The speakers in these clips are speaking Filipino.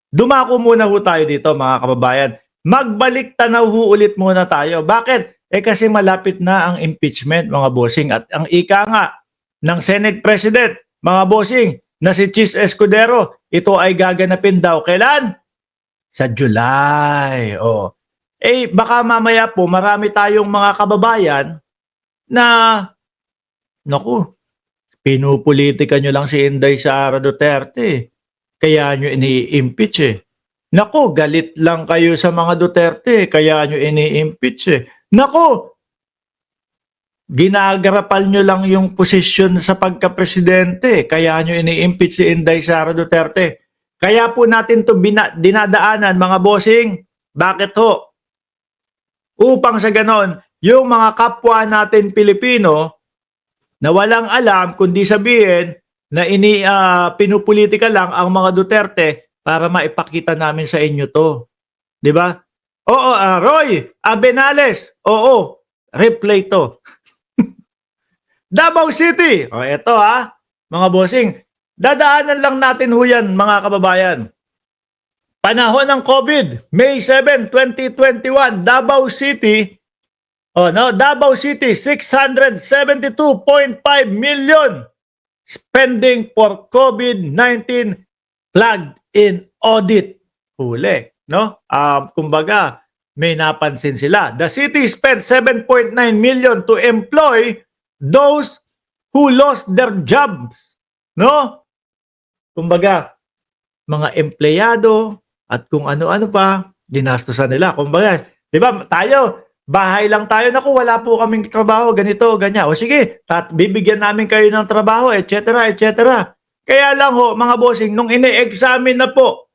Dumako muna ho tayo dito mga kababayan. Magbalik tanaw ho ulit muna tayo. Bakit? Kasi malapit na ang impeachment mga bossing at ang ika nga ng Senate President mga bossing na si Chis Escudero, ito ay gaganapin daw. Kailan? Sa July. Oh. Baka mamaya po marami tayong mga kababayan na naku, pinupolitika nyo lang si Inday Sara Duterte. Kaya nyo ini-impeach eh. Naku, galit lang kayo sa mga Duterte, kaya nyo ini-impeach eh. Naku, ginagarapal nyo lang yung posisyon sa pagka-presidente, kaya nyo ini-impeach si Inday Sara Duterte. Kaya po natin to dinadaanan mga bossing. Bakit ho? Upang sa ganon, yung mga kapwa natin Pilipino na walang alam kundi sabihin na pinupolitika lang ang mga Duterte para maipakita namin sa inyo to. 'Di ba? Oo, Roy Abenales. Oo, replay to. Davao City. O eto mga bossing. Dadaanan lang natin ho yan mga kababayan. Panahon ng COVID, May 7, 2021, Davao City. Davao City 672.5 million spending for COVID-19 plugged in audit. Huli, no? Kumbaga, may napansin sila. The city spent 7.9 million to employ those who lost their jobs. No? Kumbaga, mga empleyado at kung ano-ano pa, ginastusan nila. Kumbaga, di ba, bahay lang tayo, naku, wala po kaming trabaho, ganito, ganyan. O sige, bibigyan namin kayo ng trabaho, etc., etc. Kaya lang ho, mga bossing, nung ine-examine na po,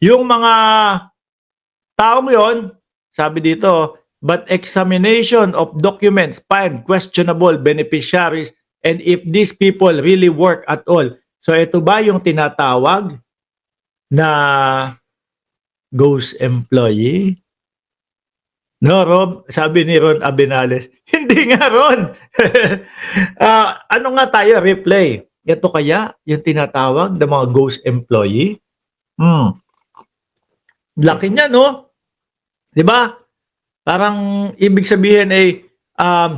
yung mga taong yon, sabi dito, but examination of documents find questionable beneficiaries and if these people really work at all. So ito ba yung tinatawag na ghost employee? No, Rob, sabi ni Ron Abenales, hindi nga Ron. Ano nga tayo, replay. Ito kaya yung tinatawag na mga ghost employee? Laki niya, no? Di ba? Parang ibig sabihin ay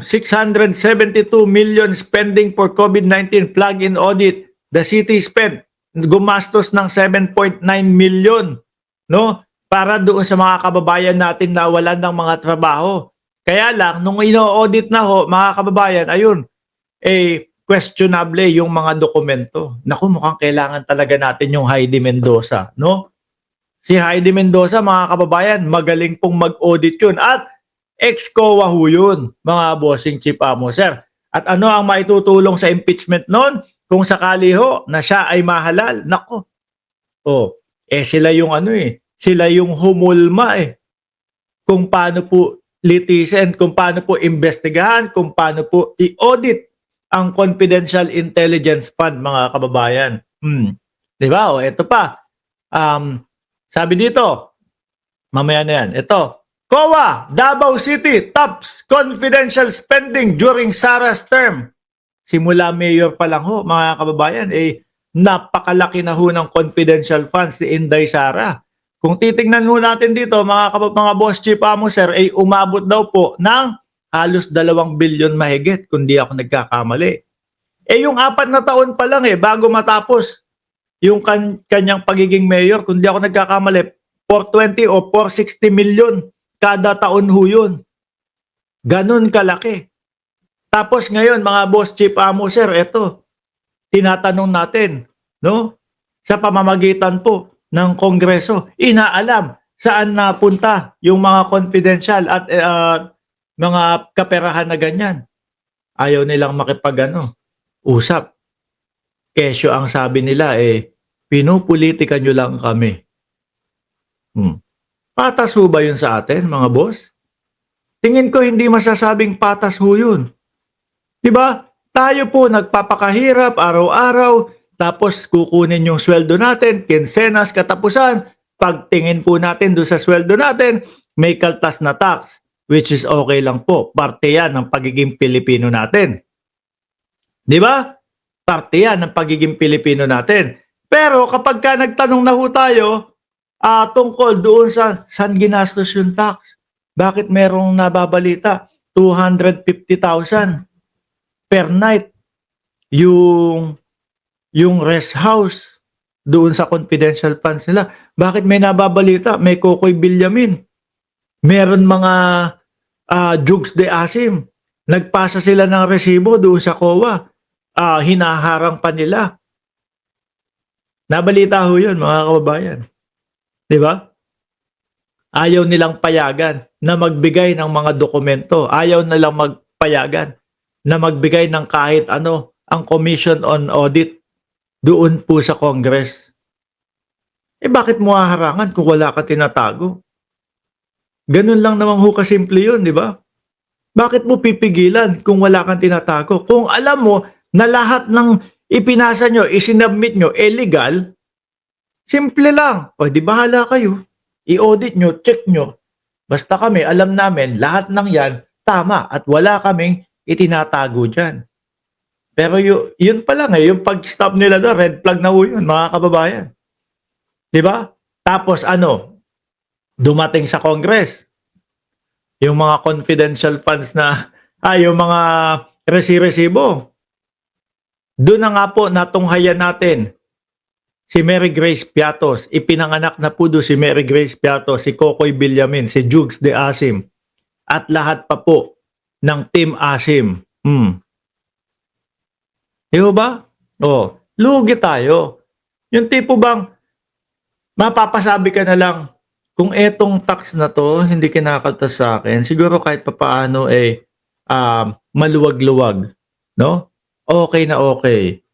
672 million spending for COVID-19 plug-in audit. The city spent, gumastos ng 7.9 million, no? Para doon sa mga kababayan natin na walan ng mga trabaho. Kaya lang, nung ino-audit na ho, mga kababayan, ayun, questionable yung mga dokumento. Naku, mukhang kailangan talaga natin yung Heidi Mendoza, no? Si Heidi Mendoza, mga kababayan, magaling pong mag-audit yun. At ex-COA ho yun, mga bossing chief amo, sir. At ano ang maitutulong sa impeachment noon? Kung sakali ho na siya ay mahalal, naku. Sila yung sila yung humulma kung paano po litisin, kung paano po investigahan, kung paano po i-audit ang Confidential Intelligence Fund, mga kababayan. Di ba? Ito pa. Sabi dito, mamaya na yan. Ito, COA, Davao City, tops confidential spending during Sara's term. Simula mayor pa lang ho, mga kababayan, napakalaki na ho ng confidential funds si Inday Sara. Kung titingnan ho natin dito, mga boss chief amo, sir, umabot daw po ng halos 2 bilyon mahigit, kung di ako nagkakamali. Yung 4 na taon pa lang bago matapos yung kanyang pagiging mayor, kung di ako nagkakamali, 420 o 460 million kada taon ho yun. Ganun kalaki. Tapos ngayon, mga boss chief amo, sir, eto, tinatanong natin, no? Sa pamamagitan po ng Kongreso, inaalam saan napunta yung mga confidential at mga kaperahan na ganyan. Ayaw nilang usap. Kesyo ang sabi nila pinupolitika nyo lang kami. Patas ho ba yun sa atin, mga boss? Tingin ko hindi masasabing patas ho yun. Diba? Tayo po nagpapakahirap araw-araw, tapos kukunin yung sweldo natin, kinsenas, katapusan, pagtingin po natin doon sa sweldo natin, may kaltas na tax, which is okay lang po. Parte yan ng pagiging Pilipino natin. Di ba? Parte yan ng pagiging Pilipino natin. Pero kapag ka nagtanong na ho tayo tungkol doon sa saan ginastos yung tax, bakit merong nababalita 250,000 per night yung rest house doon sa confidential funds nila. Bakit may nababalita? May Kokoy Villamin. Meron mga Jugs de Asim. Nagpasa sila ng resibo doon sa COA. Hinaharang pa nila. Nabalita ho yun, mga kababayan. Di ba? Ayaw nilang payagan na magbigay ng mga dokumento. Ayaw nilang magpayagan na magbigay ng kahit ano ang Commission on Audit doon po sa Congress. Bakit mo haharangan kung wala ka tinatago? Ganun lang naman ho kasimple yun, di ba? Bakit mo pipigilan kung wala kang tinatago? Kung alam mo na lahat ng ipinasa nyo, isinubmit nyo, illegal, simple lang. O di bahala kayo. I-audit nyo, check nyo. Basta kami, alam namin, lahat ng yan, tama at wala kaming itinatago dyan. Pero yun pa lang yung pag-stop nila doon, red flag na ho yun, mga kababayan. Di ba? Tapos dumating sa Congress, yung mga confidential funds na, yung mga resibo. Doon na nga po natunghayan natin si Mary Grace Piatos. Ipinanganak na po doon si Mary Grace Piatos, si Kokoy Villamin, si Jugs de Asim, at lahat pa po ng Team Asim. Diba ba? Lugi tayo. Yung tipo bang mapapasabi ka na lang, kung etong tax na to hindi kinakaltas sa akin, siguro kahit papaano maluwag-luwag, no? Okay na okay.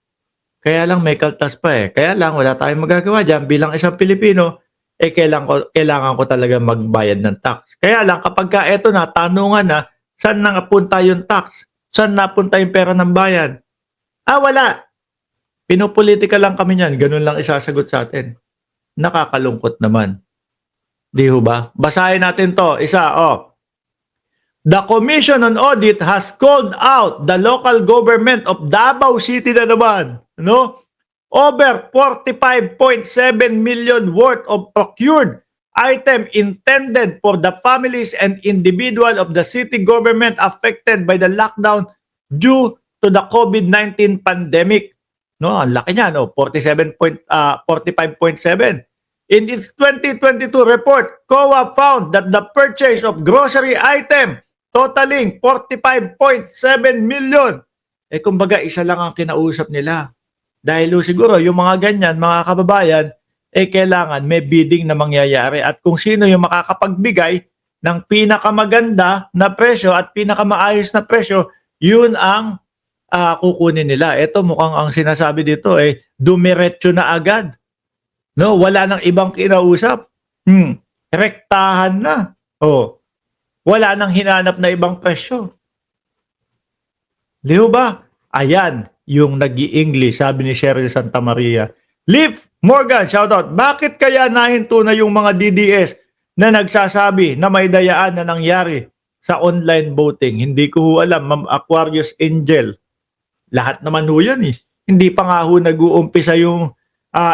Kaya lang may kaltas pa Kaya lang wala tayong magagawa diyan bilang isang Pilipino, kailangan ko talaga magbayad ng tax. Kaya lang kapag ka eto na tanungan na saan napunta yung tax? Saan napunta yung pera ng bayan? Wala. Pinopolitika lang kami niyan, ganun lang isasagot sa atin. Nakakalungkot naman. Di ho ba? Basahin natin to. Isa, The Commission on Audit has called out the local government of Davao City na naman. No? Over 45.7 million worth of procured item intended for the families and individual of the city government affected by the lockdown due to the COVID-19 pandemic. No, ang laki niya, 45.7. In its 2022 report, COA found that the purchase of grocery item totaling 45.7 million. Kumbaga, isa lang ang kinausap nila. Dahil siguro, yung mga ganyan, mga kababayan, kailangan may bidding na mangyayari. At kung sino yung makakapagbigay ng pinakamaganda na presyo at pinakamaayos na presyo, yun ang kukunin nila. Ito mukhang ang sinasabi dito dumiretso na agad. No, wala nang ibang kinausap. Rektahan na. Wala nang hinanap na ibang presyo. Di ba? Ayan, yung nag-i-English, sabi ni Cheryl Santa Maria. Leaf Morgan, shoutout. Bakit kaya nahinto na yung mga DDS na nagsasabi na may dayaan na nangyari sa online voting? Hindi ko alam, Ma'am Aquarius Angel. Lahat naman ho yan Hindi pa nga ho nag-uumpisa yung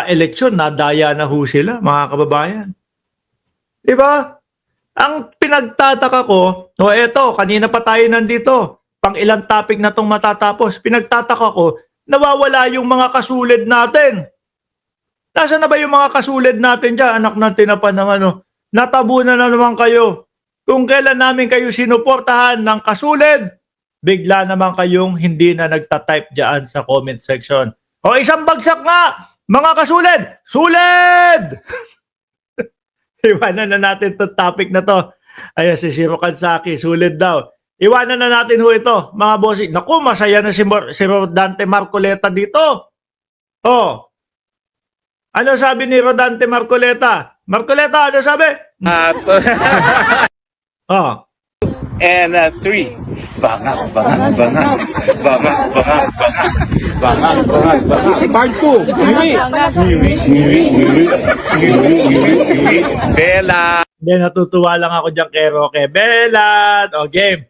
eleksyon, nadaya na ho sila, mga kababayan. Di ba? Ang pinagtataka ko, eto, kanina pa tayo nandito, pang ilang topic na tong matatapos, pinagtataka ko, nawawala yung mga kasulid natin. Nasaan na ba yung mga kasulid natin dyan? Anak natin na pa naman, natabunan na naman kayo. Kung kailan namin kayo sinuportahan ng kasulid, bigla naman kayong hindi na nagtatype dyan sa comment section. Isang bagsak nga! Mga kasulid! Sulid! Iwanan na natin itong topic na to. Ayan, si Shiro Kansaki, sulid daw. Iwanan na natin ho ito, mga bossing. Naku, masaya na si Rodante Marcoleta dito. Ano sabi ni Rodante Marcoleta? Marcoleta, ano sabi? And 3. Bangag. Part 2. Bella. Then natutuwa lang ako dyan kay Roque. Bella! Game.